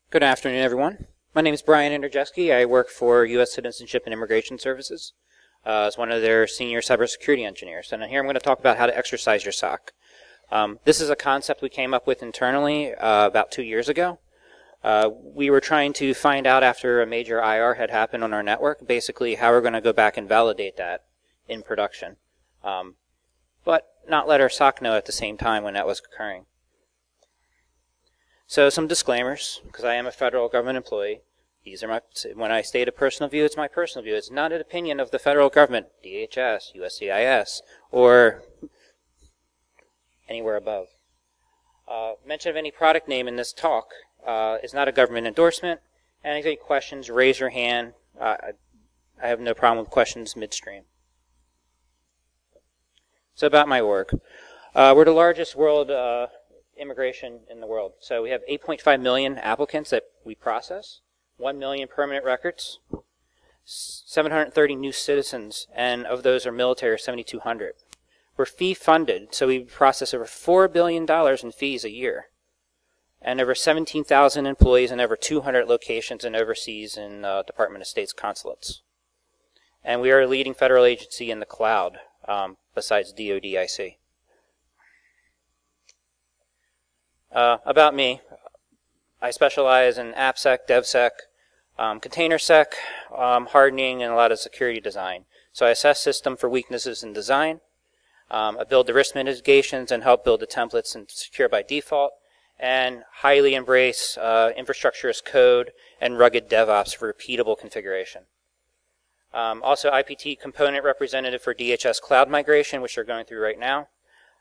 Good afternoon, everyone. My name is Brian Andrzejewski. I work for U.S. Citizenship and Immigration Services as one of their senior cybersecurity engineers. And here I'm going to talk about how to exercise your SOC. This is a concept we came up with internally about 2 years ago. We were trying to find out after a major IR had happened on our network, basically how we're going to go back and validate that in production, but not let our SOC know at the same time when that was occurring. So some disclaimers, because I am a federal government employee. These are when I state a personal view, it's my personal view. It's not an opinion of the federal government, DHS, USCIS, or anywhere above. Mention of any product name in this talk is not a government endorsement. And if you have any questions, raise your hand. I have no problem with questions midstream. So about my work. We're the largest world immigration in the world. So we have 8.5 million applicants that we process, 1 million permanent records, 730 new citizens, and of those are military, 7,200. We're fee funded, so we process over $4 billion in fees a year, and over 17,000 employees in over 200 locations and overseas in Department of State's consulates. And we are a leading federal agency in the cloud, besides DODIC. About me, I specialize in AppSec, DevSec, ContainerSec, hardening, and a lot of security design. So I assess system for weaknesses in design. I build the risk mitigations and help build the templates and secure by default, and highly embrace infrastructure as code and rugged DevOps for repeatable configuration. Also IPT component representative for DHS cloud migration, which they're going through right now.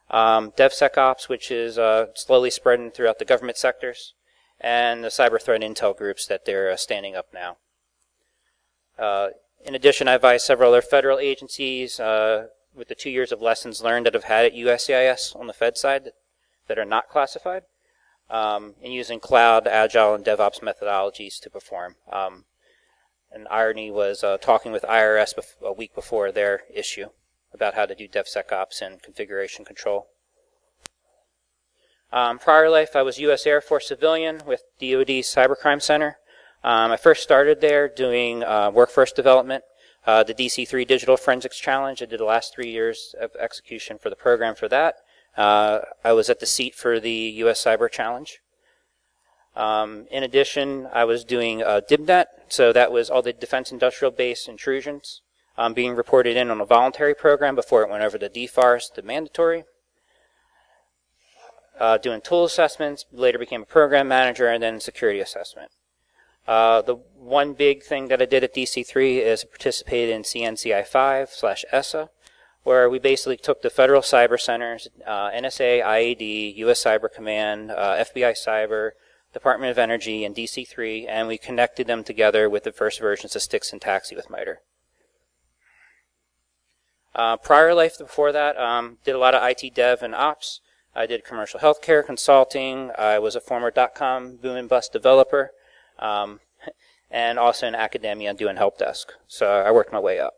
DevSecOps, which is slowly spreading throughout the government sectors, and the cyber threat intel groups that they're standing up now. In addition, I advise several other federal agencies with the 2 years of lessons learned that I've had at USCIS on the Fed side that are not classified, and using cloud, agile, and DevOps methodologies to perform. And irony was talking with IRS a week before their issue about how to do DevSecOps and configuration control. Prior life, I was U.S. Air Force civilian with DoD Cybercrime Center. I first started there doing workforce development, the DC-3 Digital Forensics Challenge. I did the last 3 years of execution for the program for that. I was at the seat for the U.S. Cyber Challenge. In addition, I was doing DIBNet, so that was all the defense industrial base intrusions being reported in on a voluntary program before it went over to DFARS, the mandatory. Doing tool assessments, later became a program manager, and then security assessment. The one big thing that I did at DC-3 is participated in CNCI5/ESSA, where we basically took the federal cyber centers, NSA, IAD, U.S. Cyber Command, FBI Cyber, Department of Energy, and DC-3, and we connected them together with the first versions of Styx and Taxi with MITRE. Prior life before that, did a lot of IT dev and ops. I did commercial healthcare consulting. I was a former .com boom and bust developer, and also in academia doing help desk. So I worked my way up.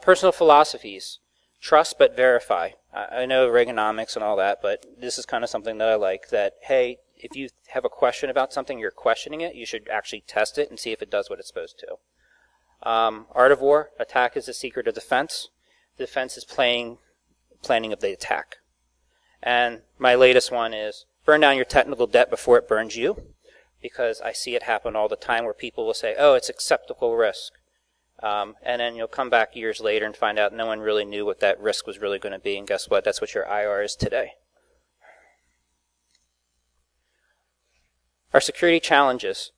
Personal philosophies: trust but verify. I know Reaganomics and all that, but this is kind of something that I like. That hey, if you have a question about something, you're questioning it. You should actually test it and see if it does what it's supposed to. Art of war: attack is the secret of defense. The defense is planning of the attack. And my latest one is burn down your technical debt before it burns you, because I see it happen all the time where people will say, oh, it's acceptable risk. And then you'll come back years later and find out no one really knew what that risk was really going to be, and guess what? That's what your IR is today. Our security challenges.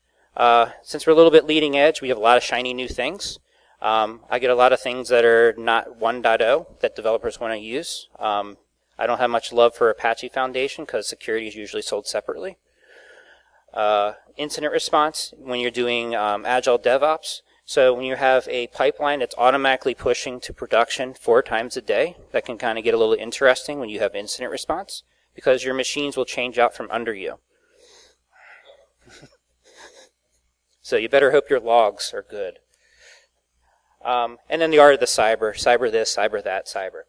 Since we're a little bit leading edge, we have a lot of shiny new things. I get a lot of things that are not 1.0 that developers want to use. I don't have much love for Apache Foundation because security is usually sold separately. Incident response, when you're doing agile DevOps. So when you have a pipeline that's automatically pushing to production 4 times a day, that can kind of get a little interesting when you have incident response, because your machines will change out from under you. So you better hope your logs are good. And then the art of the cyber this, cyber that, cyber.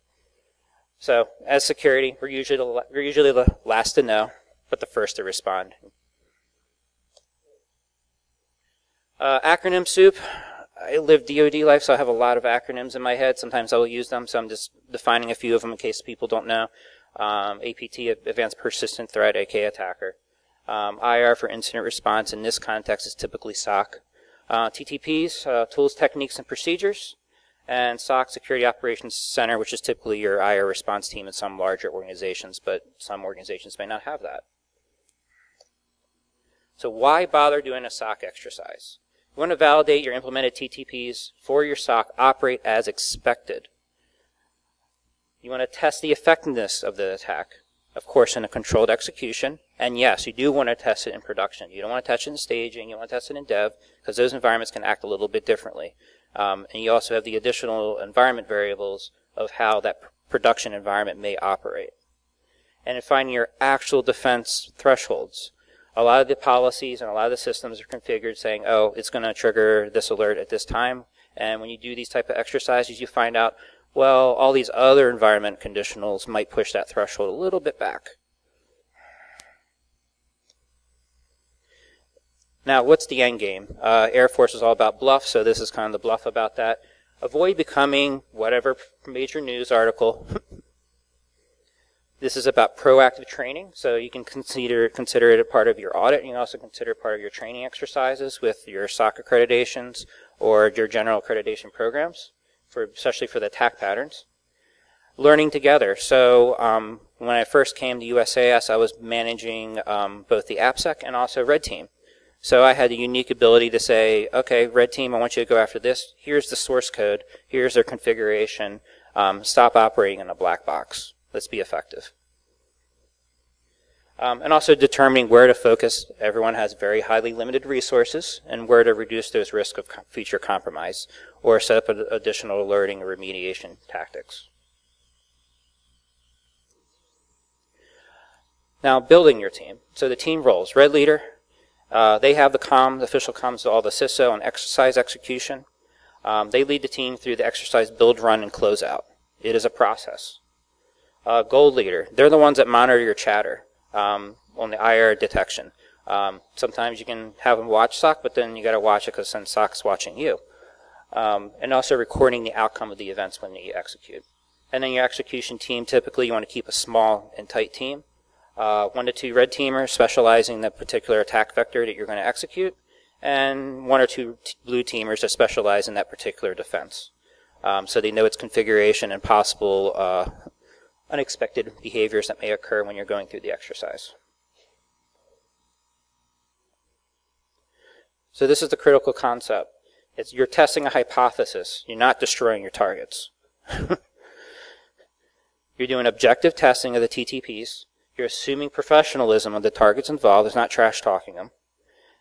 So as security, we're usually the last to know, but the first to respond. Acronym Soup. I live DoD life, so I have a lot of acronyms in my head. Sometimes I will use them, so I'm just defining a few of them in case people don't know. APT, Advanced Persistent Threat, aka attacker. IR for incident response. In this context, is typically SOC. TTPs, tools, techniques, and procedures. And SOC, Security Operations Center, which is typically your IR response team in some larger organizations, but some organizations may not have that. So why bother doing a SOC exercise? You want to validate your implemented TTPs for your SOC operate as expected. You want to test the effectiveness of the attack, of course, in a controlled execution. And yes, you do want to test it in production. You don't want to test it in staging. You want to test it in dev, because those environments can act a little bit differently. And you also have the additional environment variables of how that production environment may operate. And in finding your actual defense thresholds. A lot of the policies and a lot of the systems are configured saying, oh, it's going to trigger this alert at this time. And when you do these type of exercises, you find out, well, all these other environment conditionals might push that threshold a little bit back. Now, what's the end game? Air Force is all about bluff, so this is kind of the bluff about that. Avoid becoming whatever major news article. This is about proactive training, so you can consider it a part of your audit. You can also consider it part of your training exercises with your SOC accreditations or your general accreditation programs, especially for the attack patterns. Learning together. So when I first came to USAS, I was managing both the AppSec and also Red Team. So I had the unique ability to say, okay, Red Team, I want you to go after this. Here's the source code. Here's their configuration. Stop operating in a black box. Let's be effective. And also determining where to focus. Everyone has very highly limited resources, and where to reduce those risks of feature compromise or set up additional alerting or remediation tactics. Now, building your team. So the team roles. Red leader, they have the official comms to all the CISO and exercise execution. They lead the team through the exercise build, run, and closeout. It is a process. Gold leader, they're the ones that monitor your chatter on the IR detection. Sometimes you can have them watch SOC, but then you got to watch it because then SOC's watching you. And also recording the outcome of the events when you execute. And then your execution team, typically you want to keep a small and tight team. 1 to 2 red teamers specializing in the particular attack vector that you're going to execute, and 1 or 2 blue teamers that specialize in that particular defense. So they know its configuration and possible unexpected behaviors that may occur when you're going through the exercise. So this is the critical concept. You're testing a hypothesis. You're not destroying your targets. You're doing objective testing of the TTPs. You're assuming professionalism of the targets involved. It's not trash talking them.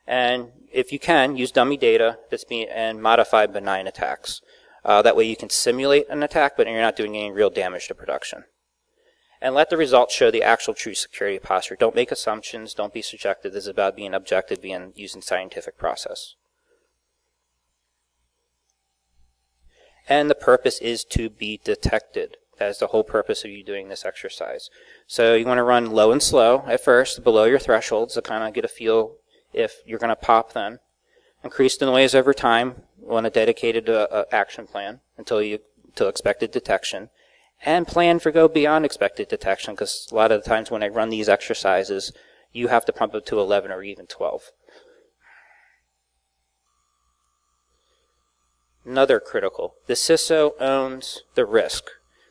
And if you can, use dummy data and modify benign attacks. That way you can simulate an attack, but you're not doing any real damage to production. And let the results show the actual true security posture. Don't make assumptions. Don't be subjective. This is about being objective, using scientific process. And the purpose is to be detected. That is the whole purpose of you doing this exercise. So you want to run low and slow at first, below your thresholds, to kind of get a feel if you're going to pop then. Increase the noise over time on a dedicated action plan until expected detection. And plan for go beyond expected detection, because a lot of the times when I run these exercises, you have to pump it to 11 or even 12. Another critical. The CISO owns the risk.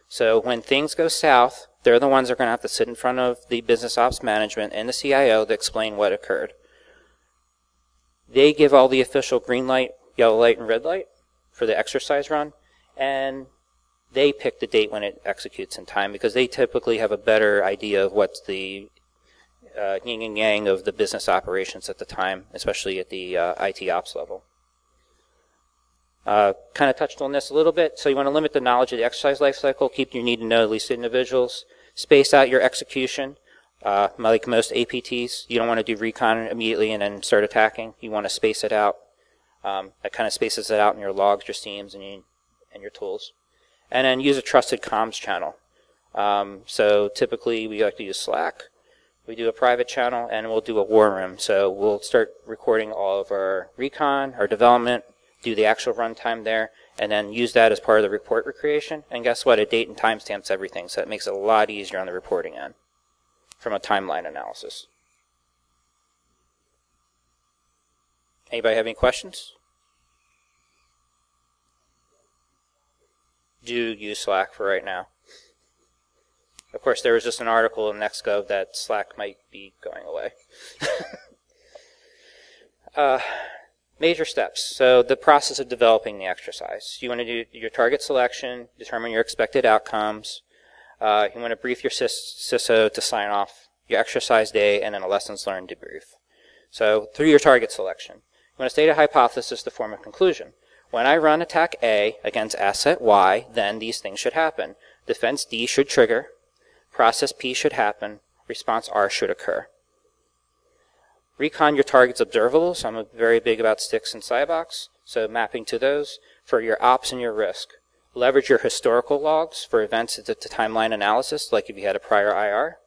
So when things go south, they're the ones that are going to have to sit in front of the business ops management and the CIO to explain what occurred. They give all the official green light, yellow light, and red light for the exercise run, and they pick the date when it executes in time, because they typically have a better idea of what's the yin and yang of the business operations at the time, especially at the IT ops level. Kind of touched on this a little bit. So you want to limit the knowledge of the exercise lifecycle, keep your need to know at least individuals, space out your execution. Like most APTs, you don't want to do recon immediately and then start attacking. You want to space it out. That kind of spaces it out in your logs, your steams, and and your tools. And then use a trusted comms channel. So typically we like to use Slack. We do a private channel, and we'll do a war room. So we'll start recording all of our recon, our development, do the actual runtime there, and then use that as part of the report recreation. And guess what? A date and timestamps everything, so it makes it a lot easier on the reporting end from a timeline analysis. Anybody have any questions? Do use Slack for right now. Of course, there was just an article in NextGov that Slack might be going away. Major steps. So the process of developing the exercise. You want to do your target selection, determine your expected outcomes. You want to brief your CISO to sign off your exercise day, and then a lessons learned debrief. So through your target selection, you want to state a hypothesis to form a conclusion. When I run attack A against asset Y, then these things should happen. Defense D should trigger. Process P should happen. Response R should occur. Recon your target's observables. I'm very big about sticks and SciBox, so mapping to those for your ops and your risk. Leverage your historical logs for events to timeline analysis, like if you had a prior IR.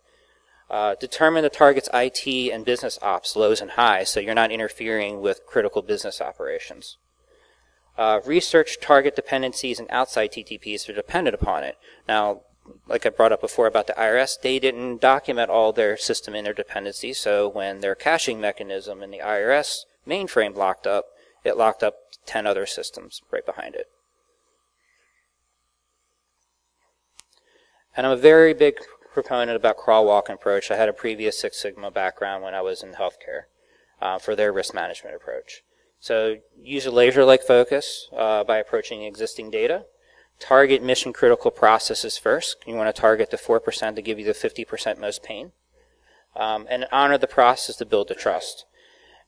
Determine the target's IT and business ops, lows and highs, so you're not interfering with critical business operations. Research target dependencies and outside TTPs that are dependent upon it. Now, like I brought up before about the IRS, they didn't document all their system interdependencies, so when their caching mechanism in the IRS mainframe locked up, it locked up 10 other systems right behind it. And I'm a very big proponent about crawl, walk, and approach. I had a previous Six Sigma background when I was in healthcare for their risk management approach. So use a laser-like focus by approaching existing data. Target mission-critical processes first. You want to target the 4% to give you the 50% most pain. And honor the process to build the trust.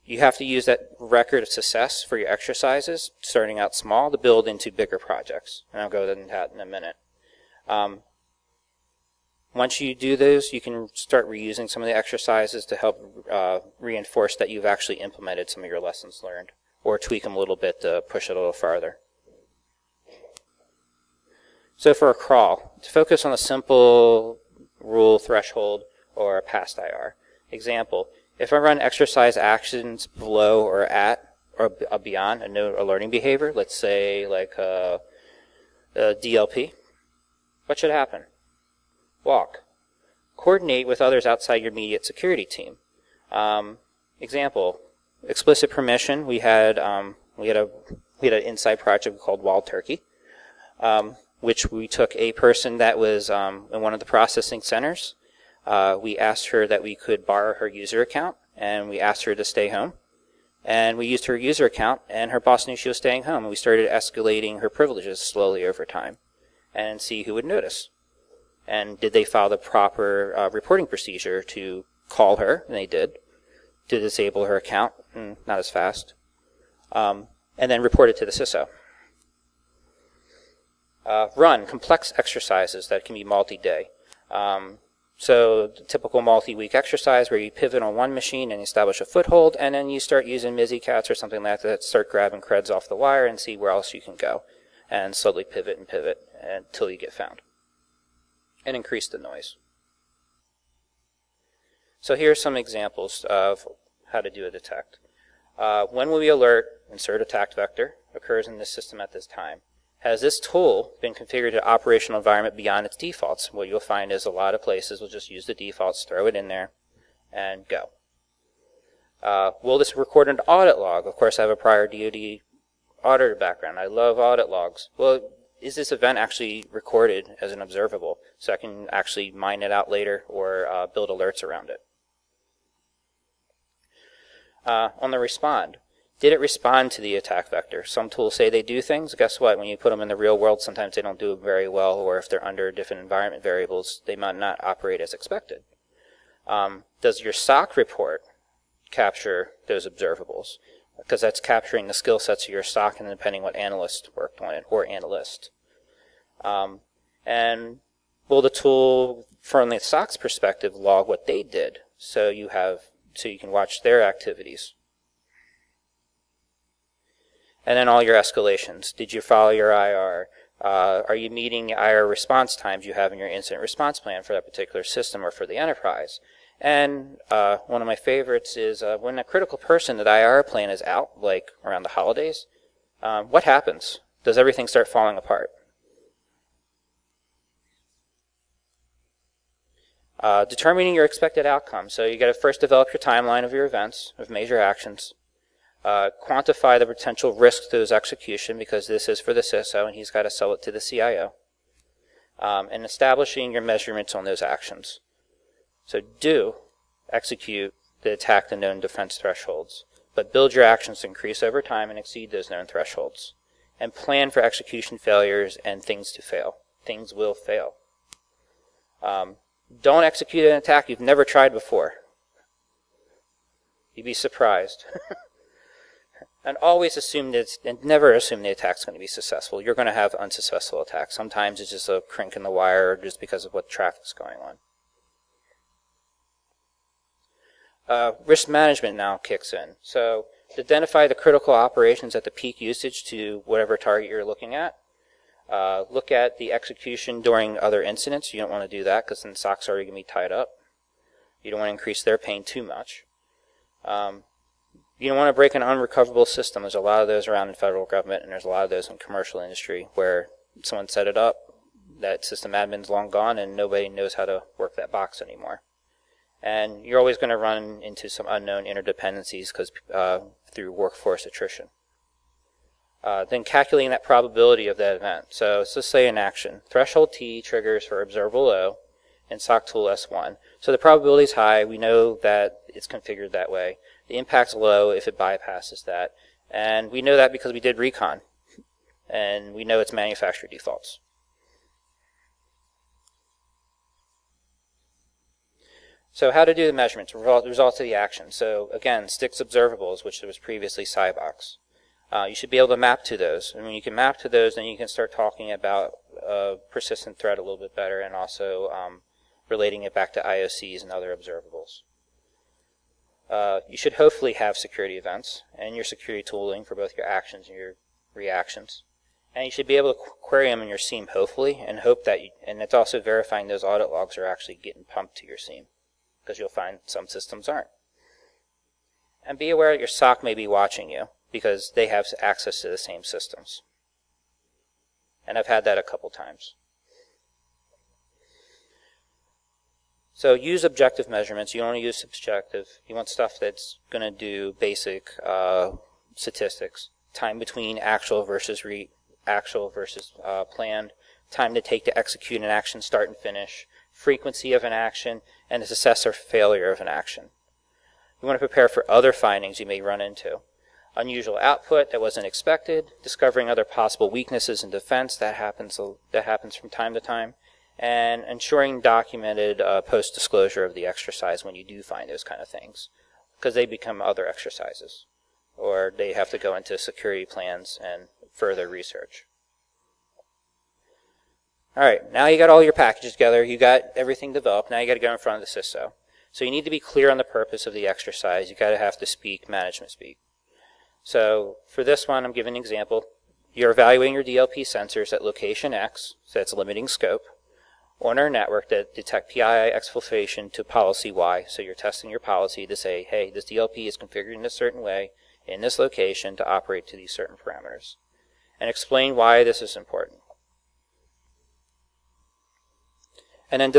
You have to use that record of success for your exercises, starting out small, to build into bigger projects. And I'll go into that in a minute. Once you do those, you can start reusing some of the exercises to help reinforce that you've actually implemented some of your lessons learned, or tweak them a little bit to push it a little farther. So for a crawl, to focus on a simple rule threshold or a past IR. Example, if I run exercise actions below or at or beyond a no alerting behavior, let's say like a DLP, what should happen? Walk. Coordinate with others outside your immediate security team. Example, explicit permission. We had an inside project called Wild Turkey, which we took a person that was in one of the processing centers. We asked her that we could borrow her user account, and we asked her to stay home. And we used her user account, and her boss knew she was staying home, and we started escalating her privileges slowly over time and see who would notice. And did they follow the proper reporting procedure to call her? And they did. To disable her account, not as fast. And then report it to the CISO. Run complex exercises that can be multi-day. So the typical multi-week exercise where you pivot on one machine and establish a foothold, and then you start using Mizzycats or something like that, start grabbing creds off the wire and see where else you can go, and slowly pivot until you get found. And increase the noise. So here are some examples of how to do a detect. When will we alert, insert attack vector, occurs in this system at this time? Has this tool been configured to operational environment beyond its defaults? What you'll find is a lot of places will just use the defaults, throw it in there, and go. Will this record an audit log? Of course, I have a prior DoD auditor background. I love audit logs. Well, is this event actually recorded as an observable so I can actually mine it out later or build alerts around it? On the respond, did it respond to the attack vector? Some tools say they do things. Guess what? When you put them in the real world, sometimes they don't do it very well, or if they're under different environment variables, they might not operate as expected. Does your SOC report capture those observables? Because that's capturing the skill sets of your SOC and depending what analyst worked on it, or analyst. And will the tool, from the SOC's perspective, log what they did so you can watch their activities? And then all your escalations. Did you follow your IR? Are you meeting the IR response times you have in your incident response plan for that particular system or for the enterprise? And one of my favorites is when a critical person that IR plan is out, like around the holidays, what happens? Does everything start falling apart? Determining your expected outcome. So you got to first develop your timeline of your events, of major actions. Quantify the potential risk to those execution, because this is for the CISO and he's got to sell it to the CIO. And establishing your measurements on those actions. So execute the attack the known defense thresholds, but build your actions to increase over time and exceed those known thresholds. And plan for execution failures and things to fail. Things will fail. Don't execute an attack you've never tried before. You'd be surprised. And always never assume the attack's going to be successful. You're going to have unsuccessful attacks. Sometimes it's just a crink in the wire just because of what traffic's going on. Risk management now kicks in. So identify the critical operations at the peak usage to whatever target you're looking at. Look at the execution during other incidents. You don't want to do that because then SOC's already going to be tied up. You don't want to increase their pain too much. You don't want to break an unrecoverable system. There's a lot of those around in federal government, and there's a lot of those in commercial industry where someone set it up, that system admin's long gone, and nobody knows how to work that box anymore. And you're always going to run into some unknown interdependencies through workforce attrition. Then calculating that probability of that event. So let's just say an action. Threshold T triggers for observable O in SOC tool S1. So the probability is high. We know that it's configured that way. The impact's low if it bypasses that. And we know that because we did recon. And we know it's manufacturer defaults. So how to do the measurements, results of the action. So again, sticks observables, which was previously SciBox. You should be able to map to those. And when you can map to those, then you can start talking about persistent threat a little bit better, and also relating it back to IOCs and other observables. You should hopefully have security events and your security tooling for both your actions and your reactions. And you should be able to query them in your SIEM, hopefully, and hope that and it's also verifying those audit logs are actually getting pumped to your SIEM, because you'll find some systems aren't. And be aware that your SOC may be watching you, because they have access to the same systems. And I've had that a couple times. So use objective measurements. You don't want to use subjective. You want stuff that's going to do basic statistics. Time between actual versus planned. Time to take to execute an action, start and finish. Frequency of an action, and the success or failure of an action. You want to prepare for other findings you may run into. Unusual output that wasn't expected, discovering other possible weaknesses in defense, that happens from time to time, and ensuring documented post-disclosure of the exercise when you do find those kind of things, because they become other exercises, or they have to go into security plans and further research. All right, now you got all your packages together, you got everything developed, now you got to go in front of the CISO. So you need to be clear on the purpose of the exercise. You got to have to speak management speak. So for this one, I'm giving an example. You're evaluating your DLP sensors at location X, so that's limiting scope, on our network that detect PII exfiltration to policy Y. So you're testing your policy to say, hey, this DLP is configured in a certain way in this location to operate to these certain parameters. And explain why this is important. And then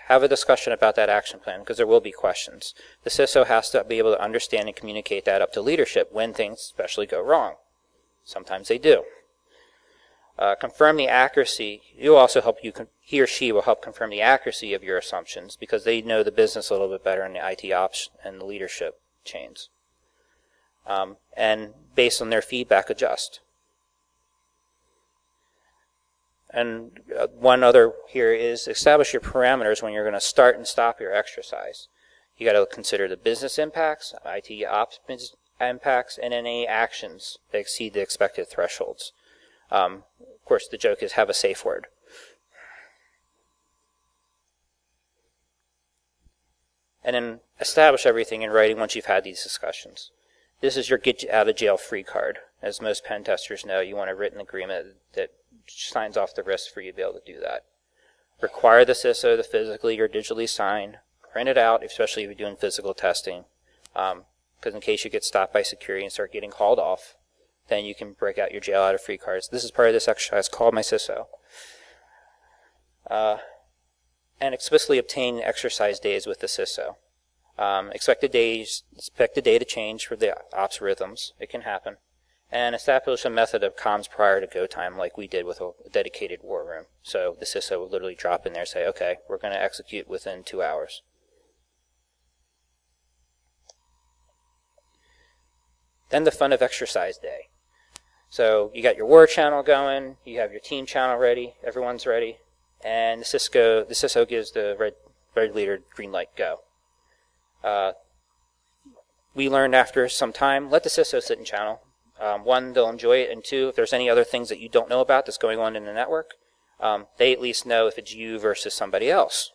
have a discussion about that action plan, because there will be questions. The CISO has to be able to understand and communicate that up to leadership when things especially go wrong. Sometimes they do. Confirm the accuracy. He or she will help confirm the accuracy of your assumptions, because they know the business a little bit better in the IT ops and the leadership chains. And based on their feedback, adjust. And one other here is establish your parameters when you're going to start and stop your exercise. You got to consider the business impacts, IT ops impacts, and any actions that exceed the expected thresholds. Of course, the joke is have a safe word. And then establish everything in writing once you've had these discussions. This is your get out of jail free card. As most pen testers know, you want a written agreement that signs off the risk for you to be able to do that. Require the CISO to physically or digitally sign. Print it out, especially if you're doing physical testing. Because in case you get stopped by security and start getting hauled off, then you can break out your jail out of free cards. This is part of this exercise called My CISO. And explicitly obtain exercise days with the CISO. Expected day to change for the ops rhythms. It can happen. And establish a method of comms prior to go time like we did with a dedicated war room. So the CISO would literally drop in there and say, okay, we're going to execute within 2 hours. Then the fun of exercise day. So you got your war channel going, you have your team channel ready, everyone's ready, and the CISO gives the red leader green light, go. We learned after some time, let the CISO sit in channel. One, they'll enjoy it, and two, if there's any other things that you don't know about that's going on in the network, they at least know if it's you versus somebody else.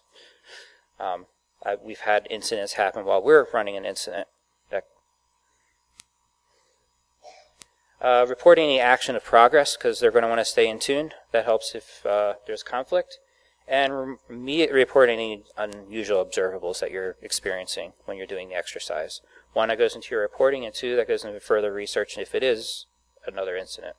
We've had incidents happen while we're running an incident. Report any action of progress, because they're going to want to stay in tune. That helps if there's conflict. And report any unusual observables that you're experiencing when you're doing the exercise. One, that goes into your reporting, and two, that goes into further research if it is another incident.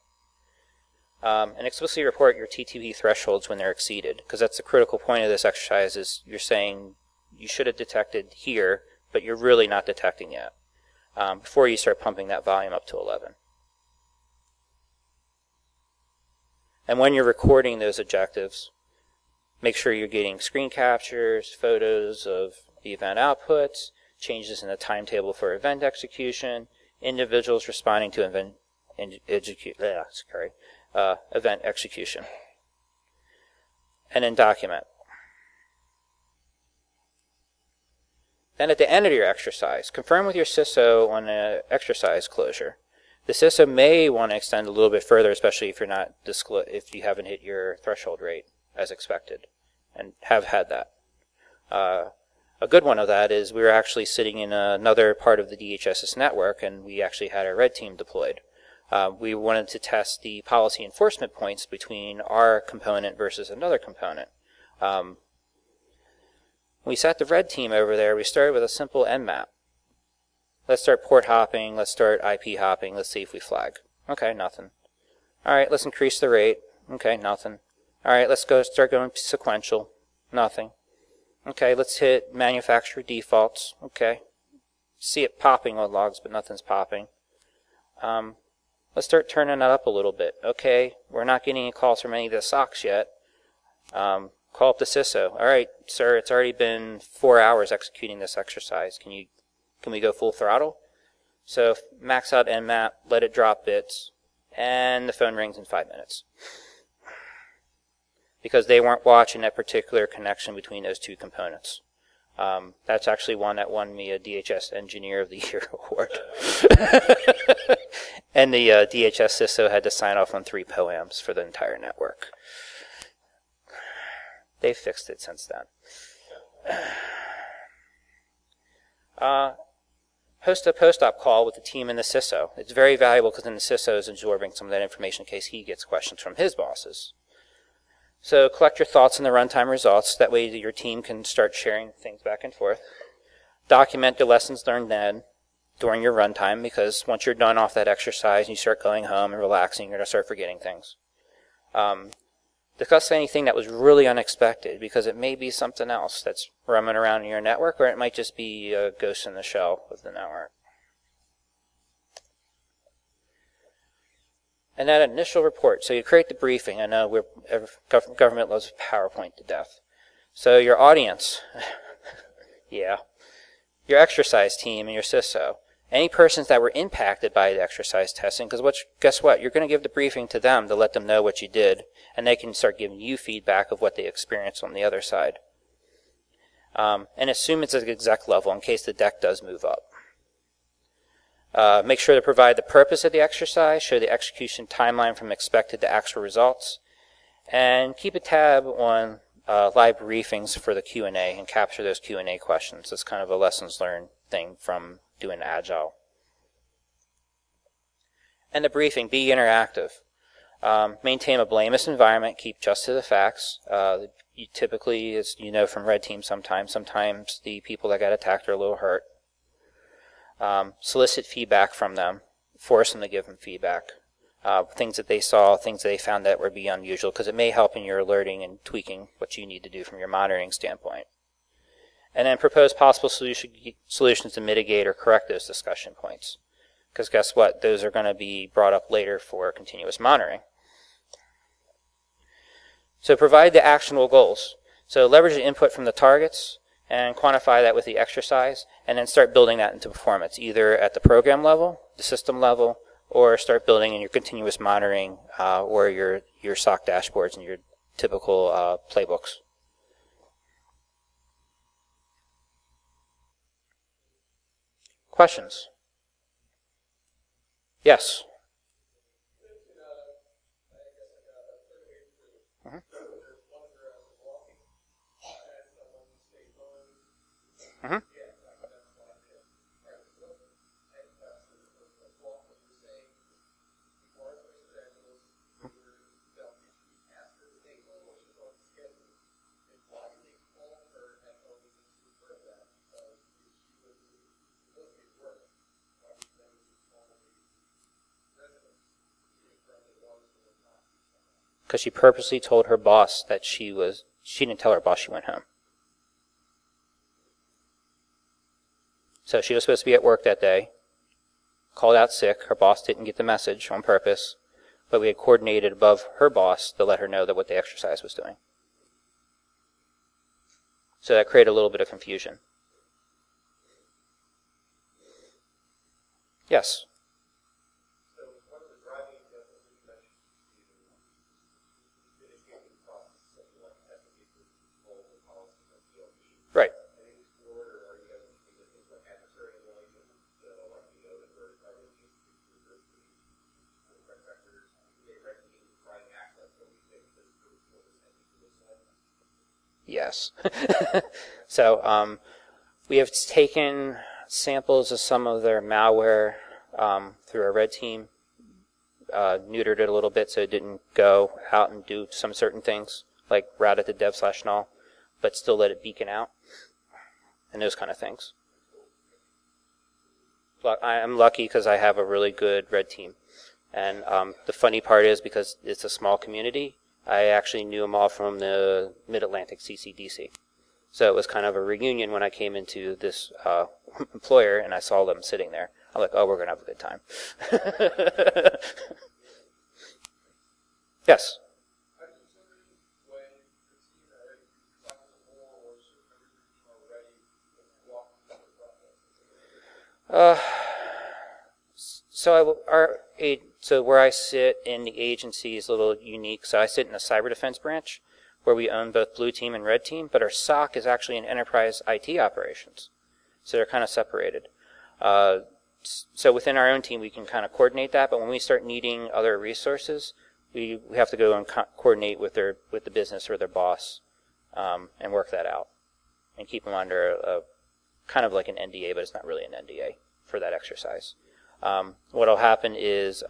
And explicitly report your TTP thresholds when they're exceeded, because that's the critical point of this exercise, is you're saying you should have detected here, but you're really not detecting yet, before you start pumping that volume up to 11. And when you're recording those objectives, make sure you're getting screen captures, photos of the event outputs, changes in the timetable for event execution, individuals responding to event execution. And then document. Then at the end of your exercise, confirm with your CISO on an exercise closure. The CISO may want to extend a little bit further, especially if you're not if you haven't hit your threshold rate as expected, and have had that. A good one of that is we were actually sitting in another part of the DHS's network, and we actually had our red team deployed. We wanted to test the policy enforcement points between our component versus another component. When we sat the red team over there, we started with a simple nmap. Let's start port hopping, let's start IP hopping, let's see if we flag. Okay, nothing. Alright, let's increase the rate. Okay, nothing. Alright, let's start going sequential. Nothing. Okay, let's hit manufacturer defaults. Okay. See it popping on logs, but nothing's popping. Let's start turning that up a little bit. Okay, we're not getting any calls from any of the SOCs yet. Call up the CISO. Alright, sir, it's already been 4 hours executing this exercise. Can we go full throttle? So max out nmap, let it drop bits, and the phone rings in 5 minutes. Because they weren't watching that particular connection between those two components. That's actually one that won me a DHS Engineer of the Year award. And the DHS CISO had to sign off on 3 POAMs for the entire network. They've fixed it since then. Host a post-op call with the team and the CISO. It's very valuable because then the CISO is absorbing some of that information in case he gets questions from his bosses. So collect your thoughts on the runtime results. That way your team can start sharing things back and forth. Document the lessons learned then during your runtime, because once you're done off that exercise and you start going home and relaxing, you're going to start forgetting things. Discuss anything that was really unexpected, because it may be something else that's roaming around in your network, or it might just be a ghost in the shell of the network. And that initial report, so you create the briefing. I know government loves PowerPoint to death. So your audience, yeah, your exercise team and your CISO, any persons that were impacted by the exercise testing, because guess what? You're going to give the briefing to them to let them know what you did, and they can start giving you feedback of what they experienced on the other side. And assume it's at exec level in case the deck does move up. Make sure to provide the purpose of the exercise, show the execution timeline from expected to actual results, and keep a tab on live briefings for the Q&A and capture those Q&A questions. It's kind of a lessons learned thing from doing Agile. And the briefing, be interactive. Maintain a blameless environment, keep just to the facts. You typically, as you know from red team sometimes the people that got attacked are a little hurt. Solicit feedback from them, force them to give them feedback. Things that they saw, things that they found that would be unusual, because it may help in your alerting and tweaking what you need to do from your monitoring standpoint. And then propose possible solutions to mitigate or correct those discussion points. Because guess what? Those are going to be brought up later for continuous monitoring. So provide the actionable goals. So leverage the input from the targets and quantify that with the exercise, and then start building that into performance, either at the program level, the system level, or start building in your continuous monitoring or your SOC dashboards and your typical playbooks. Questions? Yes. Mm-hmm. Mm-hmm. Because she purposely told her boss that she didn't tell her boss she went home. So she was supposed to be at work that day, called out sick, her boss didn't get the message on purpose, but we had coordinated above her boss to let her know that what the exercise was doing. So that created a little bit of confusion. Yes? Right. Yes. So we have taken samples of some of their malware through our red team, neutered it a little bit so it didn't go out and do some certain things, like route it to dev/null, but still let it beacon out, and those kind of things. I'm lucky because I have a really good red team. And the funny part is, because it's a small community, I actually knew them all from the Mid-Atlantic CCDC. So it was kind of a reunion when I came into this employer and I saw them sitting there. I'm like, oh, we're going to have a good time. Yes? So where I sit in the agency is a little unique. So I sit in the cyber defense branch, where we own both blue team and red team, but our SOC is actually in enterprise IT operations. So they're kind of separated. So within our own team, we can kind of coordinate that, but when we start needing other resources, we have to go and coordinate with the business or their boss and work that out and keep them under a kind of like an NDA, but it's not really an NDA for that exercise. What will happen is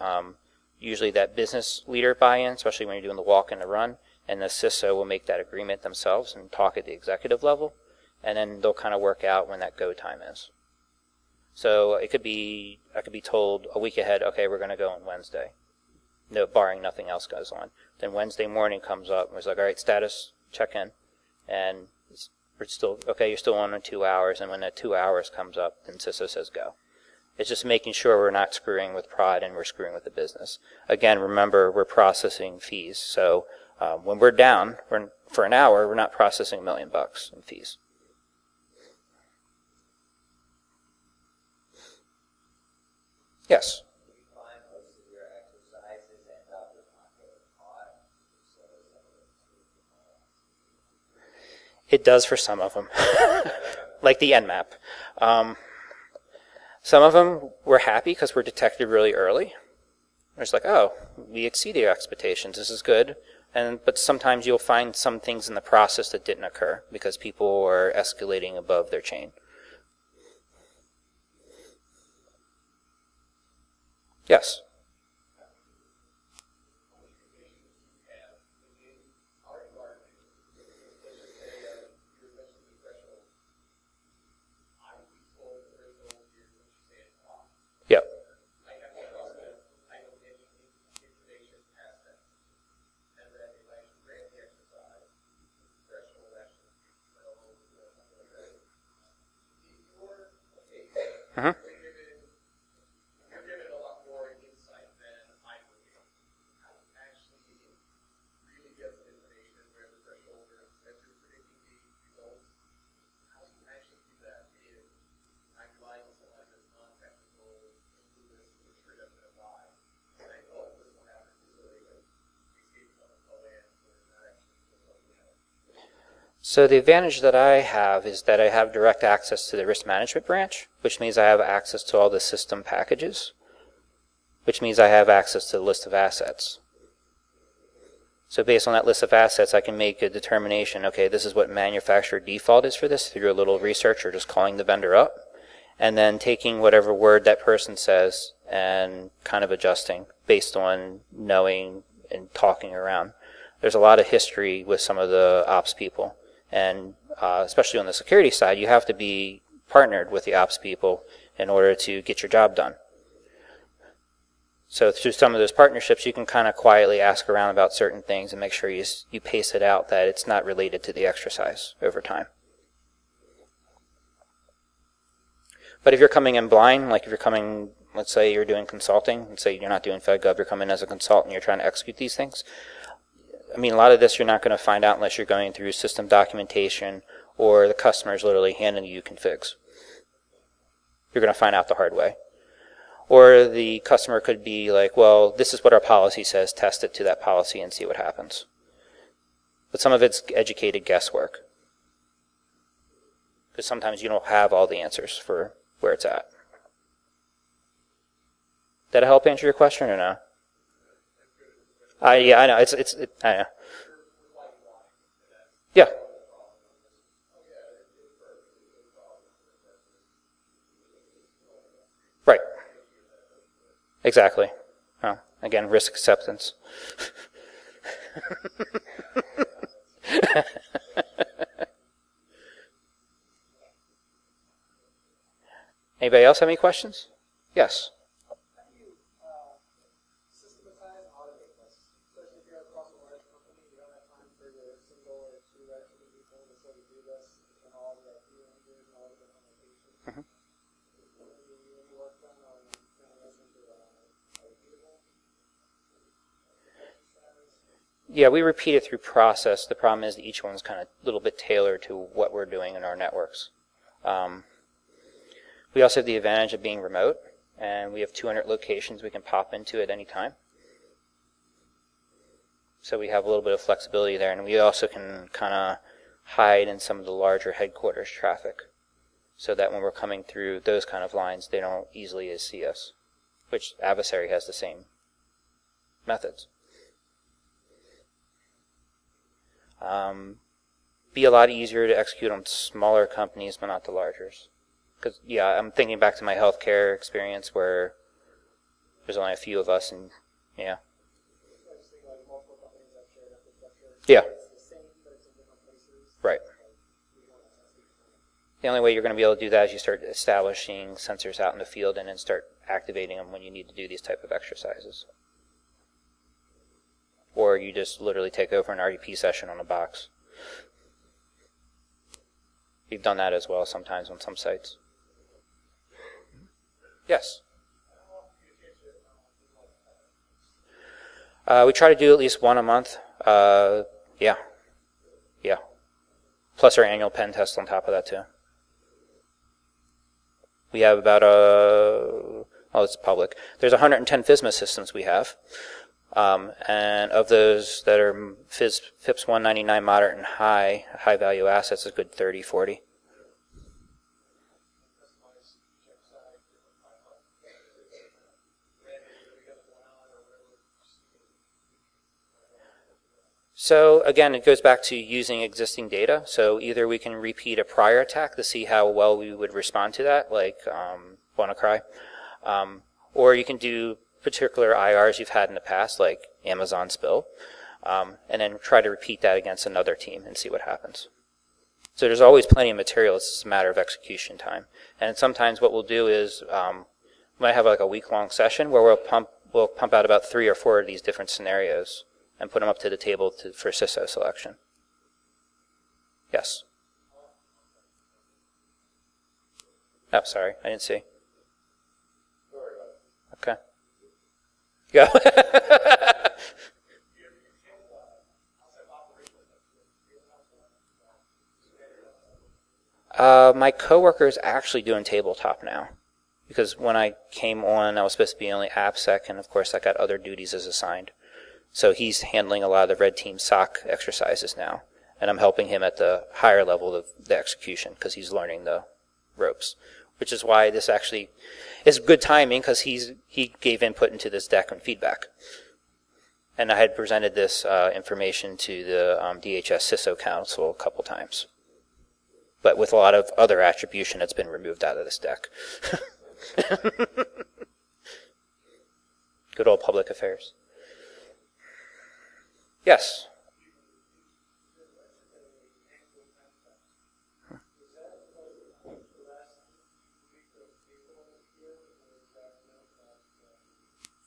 usually that business leader buy-in, especially when you're doing the walk and the run, and the CISO will make that agreement themselves and talk at the executive level, and then they'll kind of work out when that go time is. So I could be told a week ahead, okay, we're going to go on Wednesday, no, barring nothing else goes on. Then Wednesday morning comes up, and it's like, all right, status, check in, and we're still, okay, you're still on in 2 hours, and when that 2 hours comes up, then CISO says go. It's just making sure we're not screwing with prod and we're screwing with the business. Again, remember, we're processing fees. So when we're down for an hour, we're not processing $1 million in fees. Yes? It does for some of them, like the Nmap. Some of them we're happy because we're detected really early. It's like, oh, we exceeded your expectations. This is good. But sometimes you'll find some things in the process that didn't occur because people are escalating above their chain. Yes. Mm-hmm. So the advantage that I have is that I have direct access to the risk management branch, which means I have access to all the system packages, which means I have access to the list of assets. So based on that list of assets, I can make a determination, okay, this is what manufacturer default is for this through a little research or just calling the vendor up, and then taking whatever word that person says and kind of adjusting based on knowing and talking around. There's a lot of history with some of the ops people. And especially on the security side, you have to be partnered with the ops people in order to get your job done. So through some of those partnerships, you can kind of quietly ask around about certain things and make sure you pace it out that it's not related to the exercise over time. But if you're coming in blind, like if you're coming, let's say you're doing consulting, let's say you're not doing FedGov, you're coming as a consultant, you're trying to execute these things, I mean, a lot of this you're not going to find out unless you're going through system documentation or the customer's literally handing you configs. You're going to find out the hard way. Or the customer could be like, well, this is what our policy says, test it to that policy and see what happens. But some of it's educated guesswork. Because sometimes you don't have all the answers for where it's at. Did that help answer your question or no? Yeah, I know. I know. Yeah. Right. Exactly. Oh, again, risk acceptance. Anybody else have any questions? Yes. Yeah, we repeat it through process. The problem is that each one's kind of a little bit tailored to what we're doing in our networks. We also have the advantage of being remote, and we have 200 locations we can pop into at any time. So we have a little bit of flexibility there, and we also can kind of hide in some of the larger headquarters traffic so that when we're coming through those kind of lines, they don't easily see us, which adversary has the same methods. Be a lot easier to execute on smaller companies, but not the largers. Because, yeah, I'm thinking back to my healthcare experience where there's only a few of us, and yeah. Yeah. Right. The only way you're going to be able to do that is you start establishing sensors out in the field and then start activating them when you need to do these type of exercises. Or you just literally take over an RDP session on a box. We've done that as well sometimes on some sites. Yes? We try to do at least one a month. Yeah. Plus our annual pen test on top of that too. We have about it's public. There's 110 FISMA systems we have. And of those that are FIPS 199 moderate and high value assets, a good 30, 40. So again, it goes back to using existing data. So either we can repeat a prior attack to see how well we would respond to that, like WannaCry, or you can do particular IRs you've had in the past, like Amazon spill, and then try to repeat that against another team and see what happens. So there's always plenty of material. It's just a matter of execution time. And sometimes what we'll do is we might have like a week-long session where we'll pump out about 3 or 4 of these different scenarios and put them up to the table for CISO selection. Yes? Oh, sorry, I didn't see. Go. My coworker is actually doing tabletop now. Because when I came on, I was supposed to be only AppSec, and of course I got other duties as assigned. So he's handling a lot of the red team SOC exercises now. And I'm helping him at the higher level of the execution because he's learning the ropes. Which is why this actually is good timing, because he gave input into this deck and feedback. And I had presented this information to the DHS CISO Council a couple times. But with a lot of other attribution that's been removed out of this deck. Good old public affairs. Yes?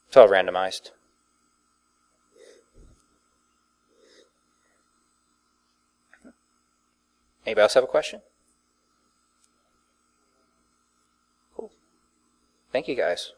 It's all randomized. Anybody else have a question? Cool. Thank you, guys.